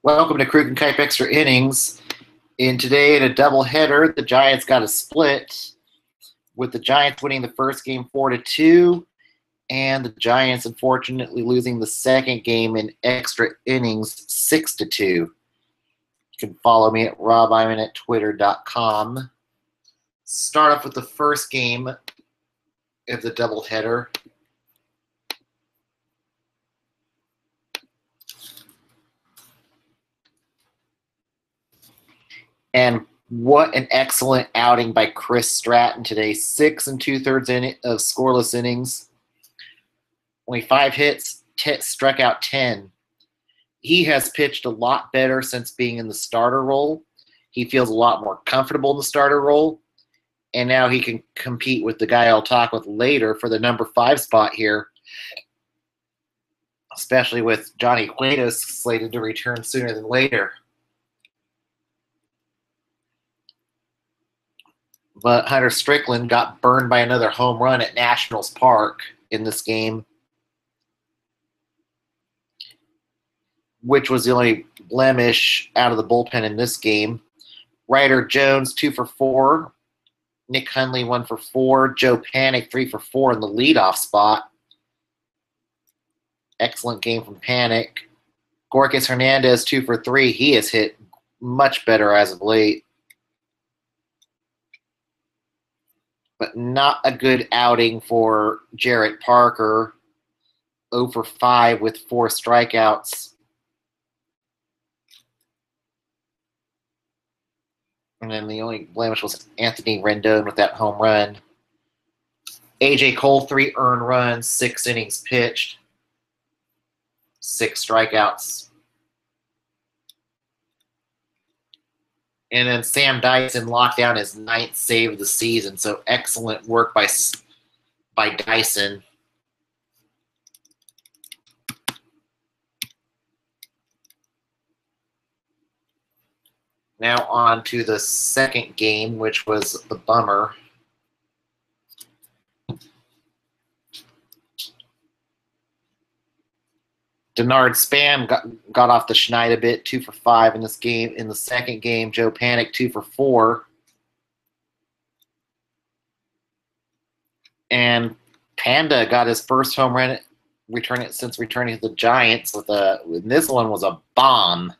Welcome to Kruk and Kuip Extra Innings. Today, in a doubleheader, the Giants got a split, with the Giants winning the first game 4-2, and the Giants unfortunately losing the second game in extra innings 6-2. You can follow me at robiman@twitter.com. Start off with the first game of the doubleheader. And what an excellent outing by Chris Stratton today. 6 2/3 of scoreless innings. Only 5 hits, struck out 10. He has pitched a lot better since being in the starter role. He feels a lot more comfortable in the starter role. And now he can compete with the guy I'll talk with later for the number 5 spot here, especially with Johnny Cueto slated to return sooner than later. But Hunter Strickland got burned by another home run at Nationals Park in this game, which was the only blemish out of the bullpen in this game. Ryder Jones, 2 for 4. Nick Hundley, 1 for 4. Joe Panic, 3 for 4 in the leadoff spot. Excellent game from Panic. Gorkis Hernandez, 2 for 3. He has hit much better as of late. But not a good outing for Jarrett Parker. 0 for 5 with 4 strikeouts. And then the only blemish was Anthony Rendon with that home run. A.J. Cole, 3 earned runs, 6 innings pitched, 6 strikeouts. And then Sam Dyson locked down his 9th save of the season, so excellent work by Dyson. Now on to the second game, which was the bummer. Denard Spam got off the schneid a bit, 2 for 5 in this game. In the second game, Joe Panic, 2 for 4. And Panda got his first home run since returning to the Giants and this one was a bomb.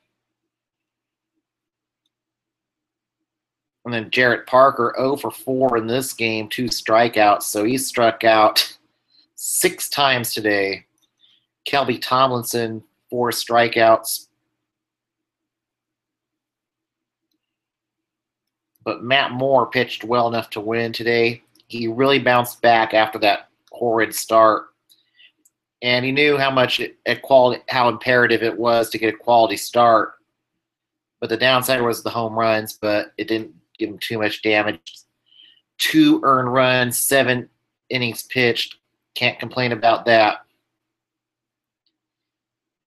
And then Jarrett Parker, 0 for 4 in this game, 2 strikeouts. So he struck out 6 times today. Kelby Tomlinson, 4 strikeouts. But Matt Moore pitched well enough to win today. He really bounced back after that horrid start. And he knew how imperative it was to get a quality start. But the downside was the home runs, but it didn't give him too much damage. 2 earned runs, 7 innings pitched. Can't complain about that.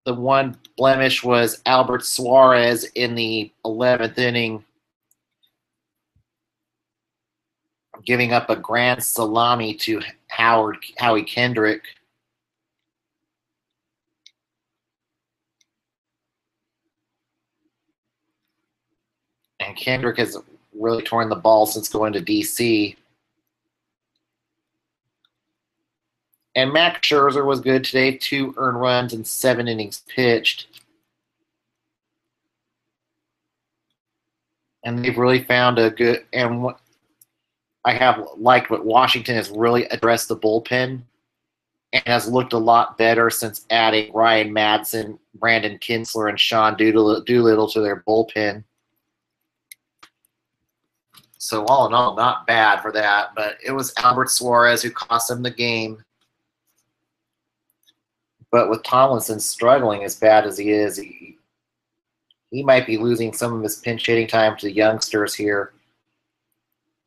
The one blemish was Albert Suarez in the 11th inning, giving up a grand salami to Howie Kendrick. And Kendrick has really torn the ball since going to D.C. And Max Scherzer was good today, 2 earned runs and 7 innings pitched. And they've really found a good, and what I have liked what Washington has really addressed the bullpen and has looked a lot better since adding Ryan Madsen, Brandon Kinsler, and Sean Doolittle to their bullpen. So all in all, not bad for that, but it was Albert Suarez who cost them the game. But with Tomlinson struggling as bad as he is, he might be losing some of his pinch hitting time to the youngsters here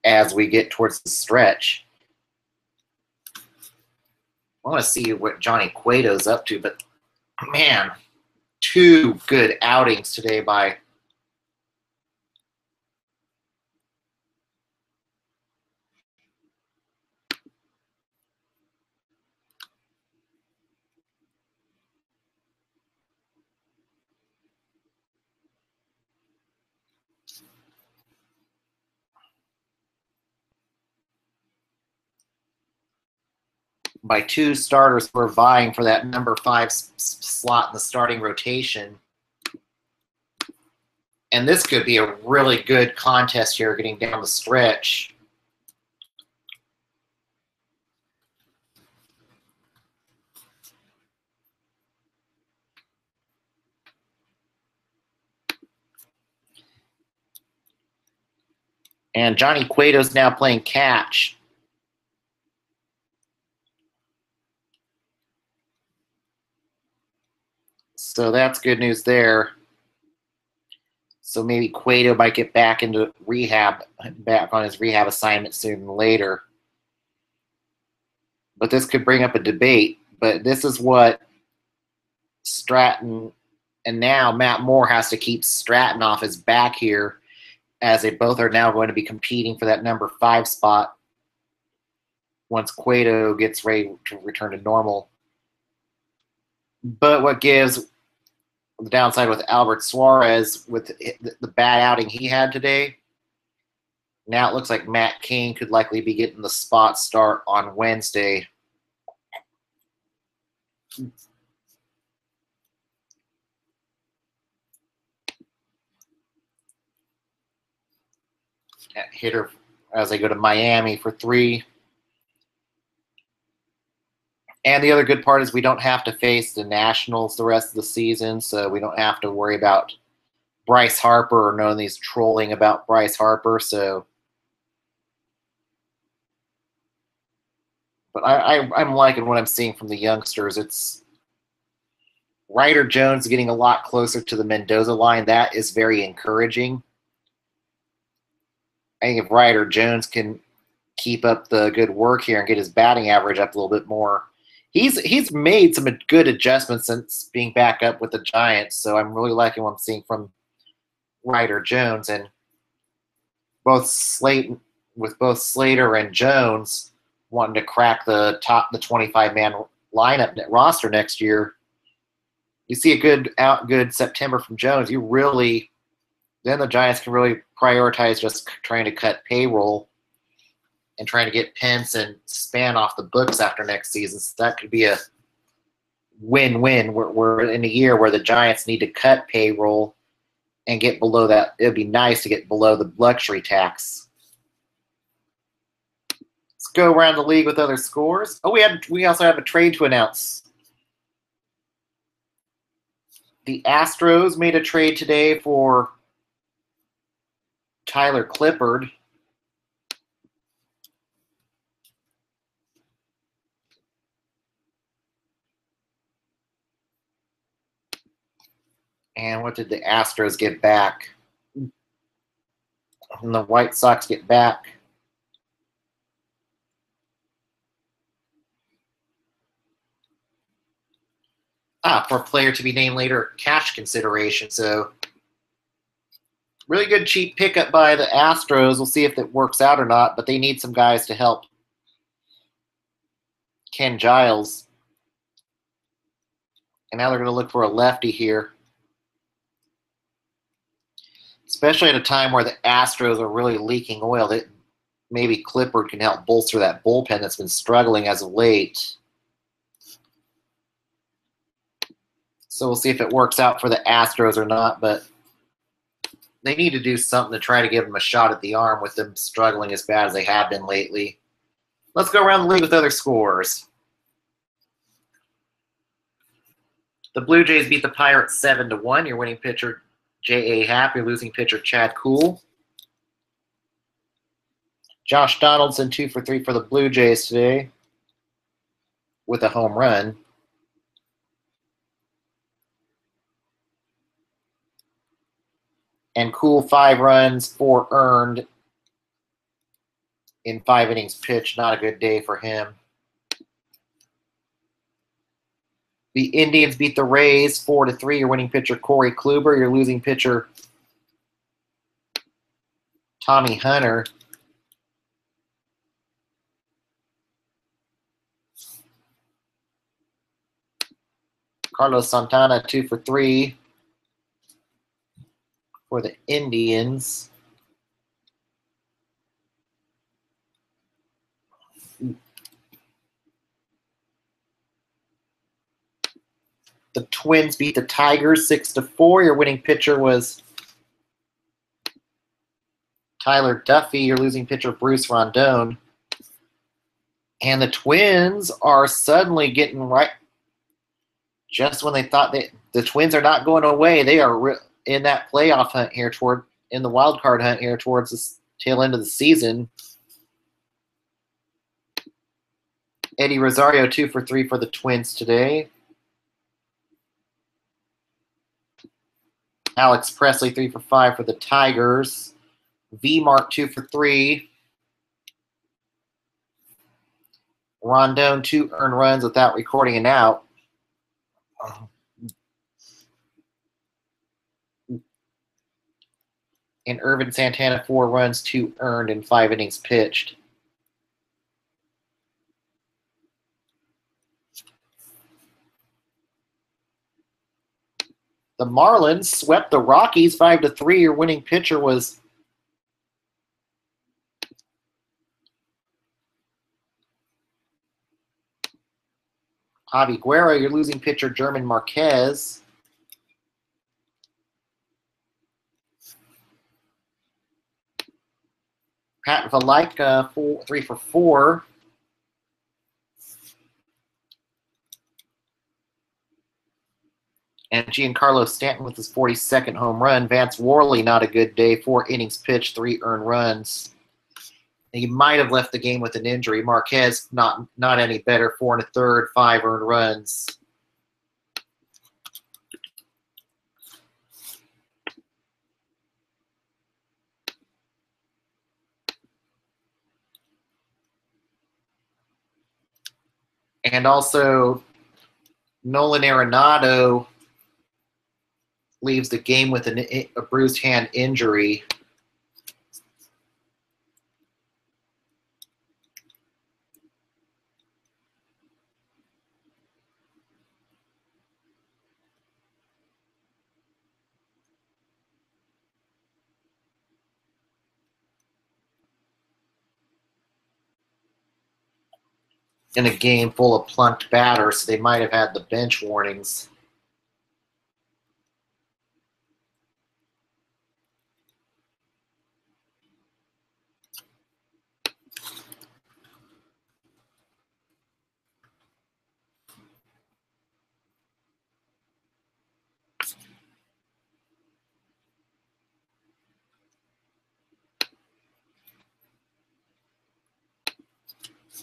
as we get towards the stretch. I want to see what Johnny Cueto's up to, but man, 2 good outings today by by 2 starters who are vying for that number 5 slot in the starting rotation. And this could be a really good contest here getting down the stretch. And Johnny Cueto's now playing catch. So that's good news there. So maybe Cueto might get back into rehab, back on his rehab assignment sooner than later. But this could bring up a debate. But this is what Stratton, and now Matt Moore has to keep Stratton off his back here, as they both are now going to be competing for that number 5 spot once Cueto gets ready to return to normal. But what gives the downside with Albert Suarez, with the bad outing he had today, now it looks like Matt Cain could likely be getting the spot start on Wednesday. Hitter as they go to Miami for 3. And the other good part is we don't have to face the Nationals the rest of the season, so we don't have to worry about Bryce Harper or knowing these trolling about Bryce Harper. So, but I'm liking what I'm seeing from the youngsters. It's Ryder Jones getting a lot closer to the Mendoza line. That is very encouraging. I think if Ryder Jones can keep up the good work here and get his batting average up a little bit more, he's made some good adjustments since being back up with the Giants. So I'm really liking what I'm seeing from Ryder Jones, and both Slater and Jones wanting to crack the 25-man lineup roster next year. You see a good September from Jones. Then the Giants can really prioritize just trying to cut payroll and trying to get Pence and Span off the books after next season. So that could be a win-win. We're in a year where the Giants need to cut payroll and get below that. It would be nice to get below the luxury tax. Let's go around the league with other scores. Oh, we also have a trade to announce. The Astros made a trade today for Tyler Clippard. And what did the Astros get back? And the White Sox get back for a player to be named later, cash consideration. So really good cheap pickup by the Astros. We'll see if it works out or not, but they need some guys to help Ken Giles. And now they're going to look for a lefty here, especially at a time where the Astros are really leaking oil. That maybe Clippard can help bolster that bullpen that's been struggling as of late. So we'll see if it works out for the Astros or not, but they need to do something to try to give them a shot at the arm with them struggling as bad as they have been lately. Let's go around the league with other scores. The Blue Jays beat the Pirates 7-1. Your winning pitcher, J.A. Happ. Your losing pitcher, Chad Kuhl. Josh Donaldson, 2 for 3 for the Blue Jays today with a home run. And Kuhl, 5 runs, 4 earned in 5 innings pitched. Not a good day for him. The Indians beat the Rays 4-3. Your winning pitcher, Corey Kluber. Your losing pitcher, Tommy Hunter. Carlos Santana, 2 for 3 for the Indians. The Twins beat the Tigers 6-4. Your winning pitcher was Tyler Duffy. Your losing pitcher, Bruce Rondon. And the Twins are suddenly getting right. Just when they thought the Twins are not going away, they are in that playoff hunt here in the wild card hunt here towards the tail end of the season. Eddie Rosario 2 for 3 for the Twins today. Alex Presley 3 for 5 for the Tigers. V-Mark 2 for 3. Rondon 2 earned runs without recording an out. And Irvin Santana 4 runs, 2 earned in 5 innings pitched. The Marlins swept the Rockies 5-3. Your winning pitcher was Javi Guerra. Your losing pitcher, German Marquez. Pat Valaika 3 for 4. And Giancarlo Stanton with his 42nd home run. Vance Worley, not a good day. 4 innings pitched, 3 earned runs. He might have left the game with an injury. Marquez, not any better. 4 1/3, 5 earned runs. And also, Nolan Arenado leaves the game with a bruised hand injury. In a game full of plunked batters, so they might have had the bench warnings.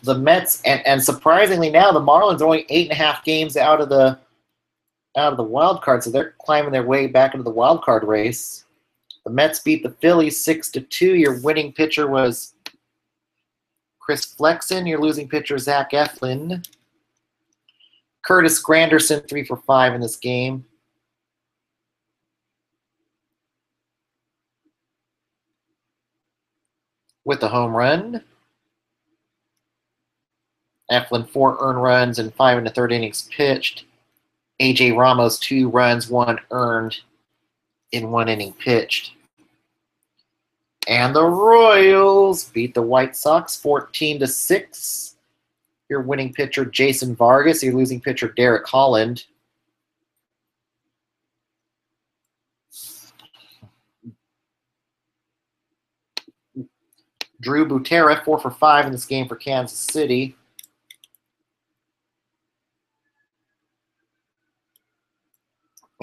The Mets, and surprisingly now, the Marlins are only 8.5 games out of the wild card, so they're climbing their way back into the wild card race. The Mets beat the Phillies 6-2. Your winning pitcher was Chris Flexen. Your losing pitcher, Zach Eflin. Curtis Granderson 3 for 5 in this game. With a home run. Eflin 4 earned runs and 5 1/3 innings pitched. AJ Ramos 2 runs, 1 earned in 1 inning pitched. And the Royals beat the White Sox 14-6. Your winning pitcher, Jason Vargas. Your losing pitcher, Derek Holland. Drew Butera 4 for 5 in this game for Kansas City.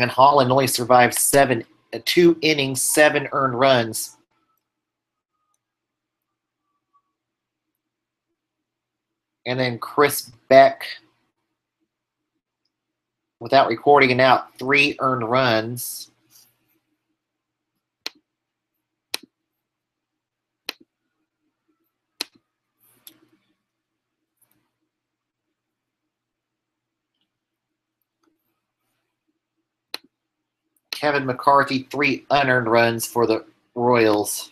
And Holland only survived 2 innings, 7 earned runs. And then Chris Beck, without recording an out, 3 earned runs. Kevin McCarthy, 3 unearned runs for the Royals.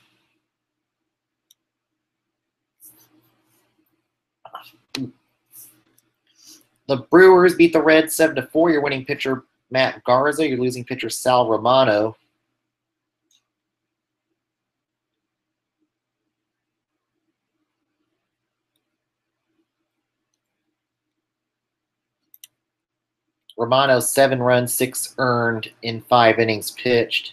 The Brewers beat the Reds 7-4. Your winning pitcher, Matt Garza. Your losing pitcher, Sal Romano. Romano, 7 runs, 6 earned in 5 innings pitched.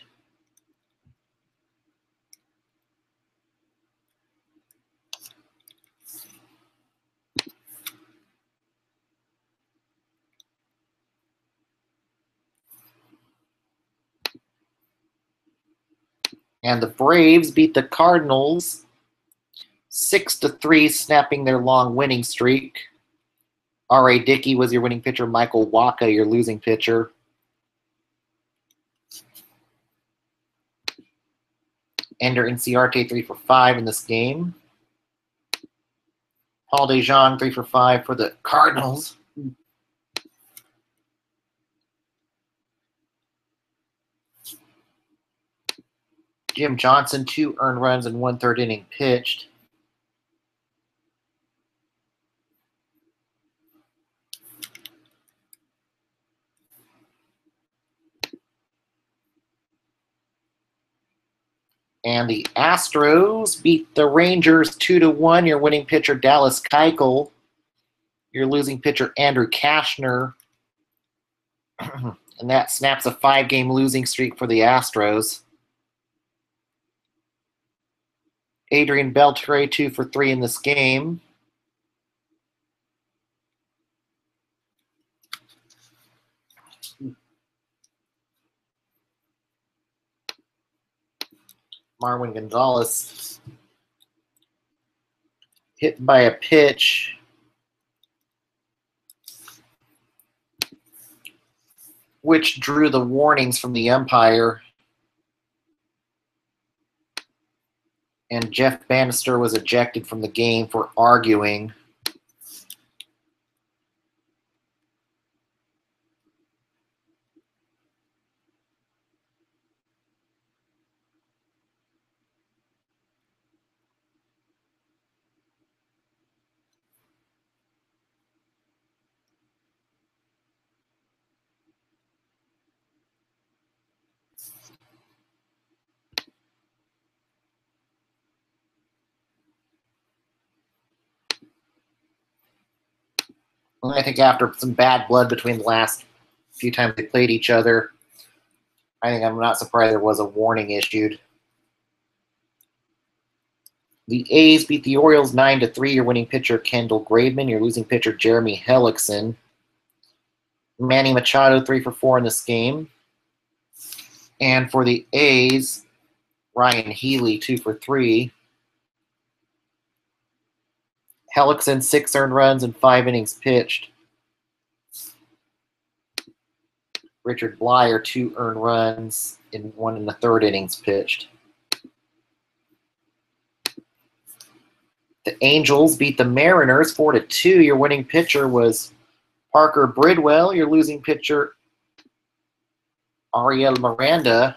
And the Braves beat the Cardinals 6-3, snapping their long winning streak. R.A. Dickey was your winning pitcher. Michael Wacha, your losing pitcher. Ender Inciarte, 3 for 5 in this game. Paul DeJong, 3 for 5 for the Cardinals. Jim Johnson, 2 earned runs and 1/3 inning pitched. And the Astros beat the Rangers 2-1. Your winning pitcher, Dallas Keuchel. Your losing pitcher, Andrew Cashner. And that snaps a 5-game losing streak for the Astros. Adrian Beltre, 2 for 3 in this game. Marwin Gonzalez hit by a pitch which drew the warnings from the umpire. And Jeff Bannister was ejected from the game for arguing. I think after some bad blood between the last few times they played each other, I'm not surprised there was a warning issued. The A's beat the Orioles 9-3. Your winning pitcher, Kendall Graveman. Your losing pitcher, Jeremy Hellickson. Manny Machado, 3 for 4 in this game. And for the A's, Ryan Healy, 2 for 3. Hellickson, 6 earned runs and 5 innings pitched. Richard Blyer, 2 earned runs in 1 1/3 innings pitched. The Angels beat the Mariners 4-2. Your winning pitcher was Parker Bridwell. Your losing pitcher, Ariel Miranda.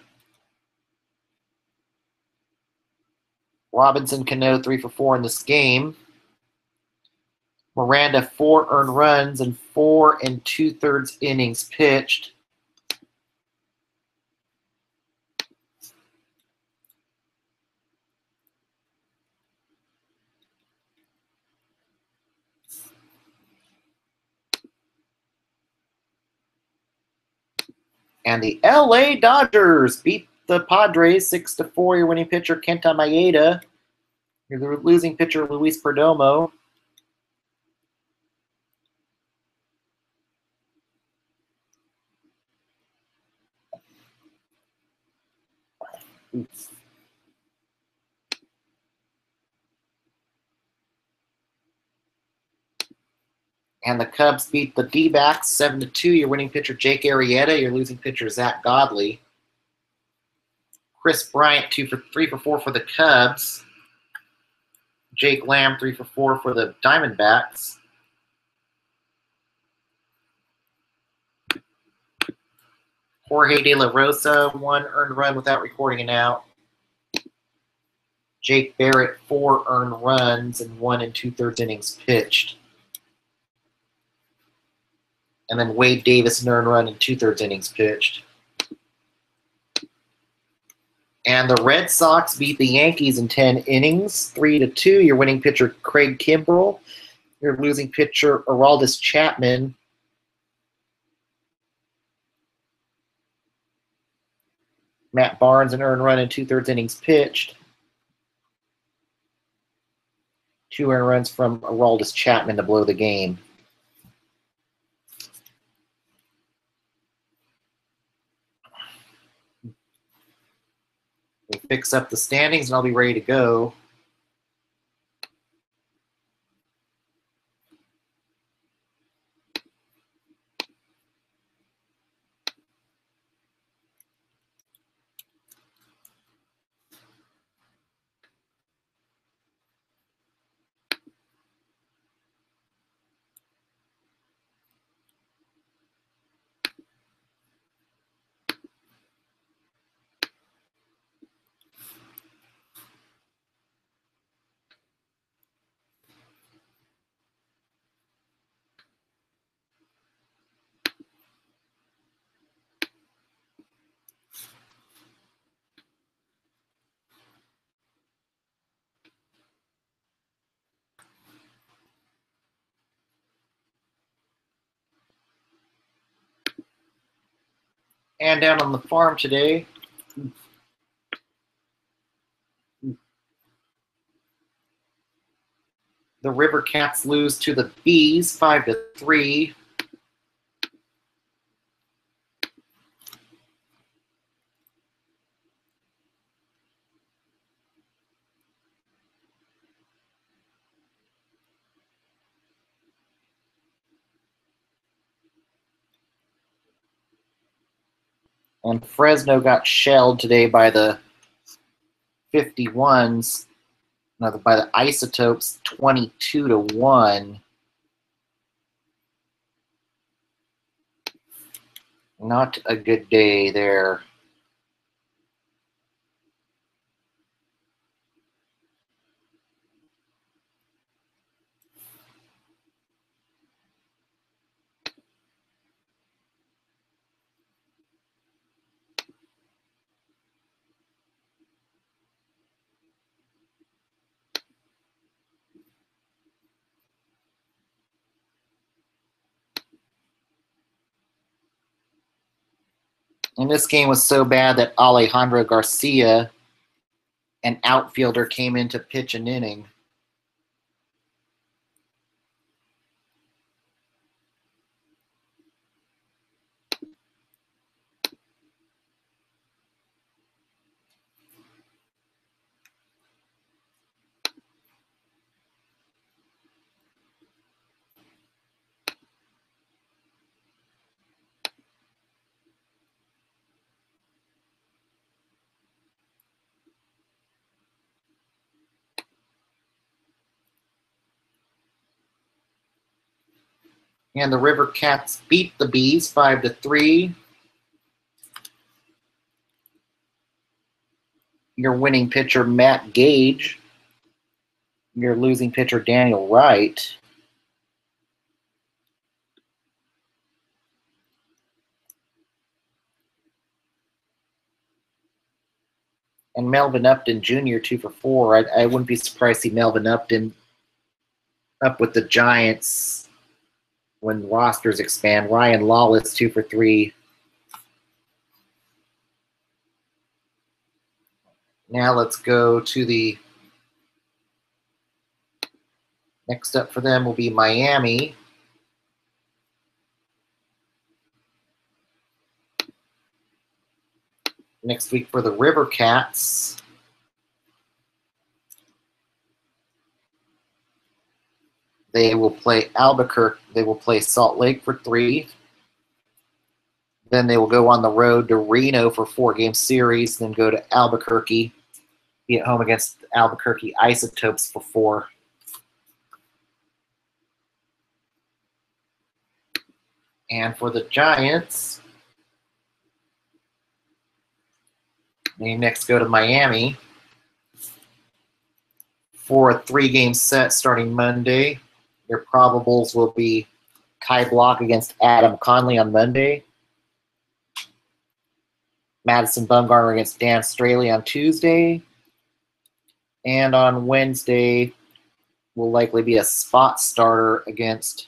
Robinson Cano, 3 for 4 in this game. Miranda, 4 earned runs and 4 2/3 innings pitched. And the LA Dodgers beat the Padres 6-4. Your winning pitcher, Kenta Maeda. Your losing pitcher, Luis Perdomo. And the Cubs beat the D-backs 7-2. Your winning pitcher, Jake Arrieta. Your losing pitcher, Zach Godley. Chris Bryant, 3 for 4 for the Cubs. Jake Lamb, 3 for 4 for the Diamondbacks. Jorge De La Rosa, 1 earned run without recording an out. Jake Barrett, 4 earned runs and 1 2/3 innings pitched. And then Wade Davis, an earned run and 2/3 innings pitched. And the Red Sox beat the Yankees in 10 innings, 3-2. Your winning pitcher, Craig Kimbrell. Your losing pitcher, Aroldis Chapman. Matt Barnes, an earned run in 2/3 innings pitched. 2 earned runs from Aroldis Chapman to blow the game. We fix up the standings, and I'll be ready to go. And down on the farm today, the River Cats lose to the Bees 5-3. And Fresno got shelled today by the 51s, no, by the Isotopes 22-1. Not a good day there. And this game was so bad that Alejandro Garcia, an outfielder, came in to pitch an inning. And the River Cats beat the Bees 5-3. Your winning pitcher, Matt Gage. Your losing pitcher, Daniel Wright. And Melvin Upton Jr., 2 for 4. I wouldn't be surprised to see Melvin Upton up with the Giants when rosters expand. Ryan Lawless, 2 for 3. Now let's go to the next up for them will be Miami. Next week for the River Cats, they will play Albuquerque. They will play Salt Lake for 3. Then they will go on the road to Reno for 4-game series, then go to Albuquerque, be at home against Albuquerque Isotopes for 4. And for the Giants, they next go to Miami for a 3-game set starting Monday. Their probables will be Kai Block against Adam Conley on Monday, Madison Bumgarner against Dan Straley on Tuesday, and on Wednesday will likely be a spot starter against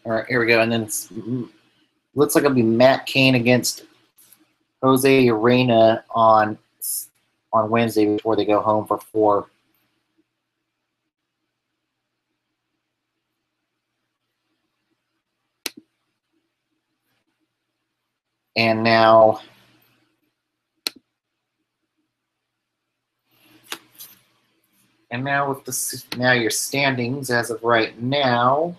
All right, here we go. And then looks like it'll be Matt Cain against Jose Arena on Wednesday before they go home for 4. And now with your standings as of right now.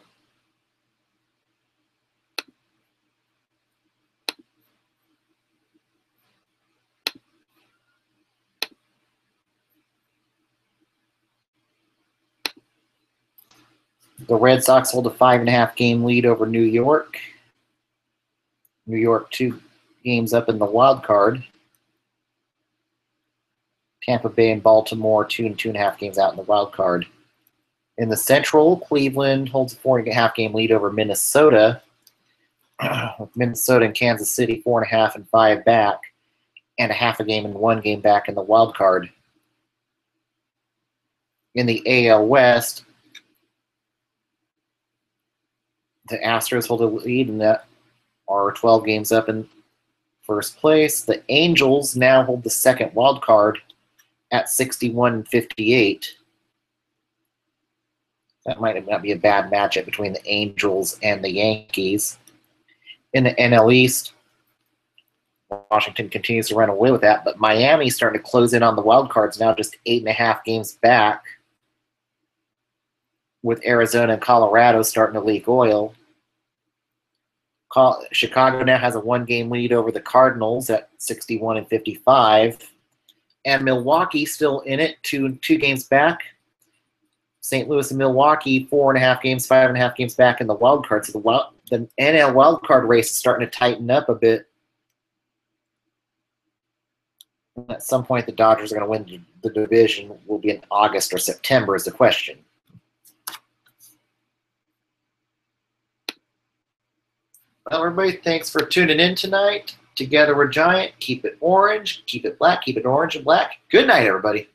The Red Sox hold a 5.5 game lead over New York. New York 2 games up in the wild card. Tampa Bay and Baltimore 2 and 2.5 games out in the wild card. In the Central, Cleveland holds a 4.5 game lead over Minnesota. With Minnesota and Kansas City 4.5 and 5 back, and a half a game and 1 game back in the wild card. In the AL West, the Astros hold a lead and that are 12 games up in first place. The Angels now hold the second wild card at 61 and 58. That might not be a bad matchup between the Angels and the Yankees. In the NL East, Washington continues to run away with that, but Miami's starting to close in on the wild cards now, just 8.5 games back, with Arizona and Colorado starting to leak oil. Chicago now has a 1 game lead over the Cardinals at 61 and 55. And Milwaukee still in it, two games back. St. Louis and Milwaukee, 4.5 games, 5.5 games back in the wild card. So the NL wild card race is starting to tighten up a bit. At some point, the Dodgers are going to win the division. Will be in August or September is the question. Well, everybody, thanks for tuning in tonight. Together we're giant. Keep it orange, keep it black, keep it orange and black. Good night, everybody.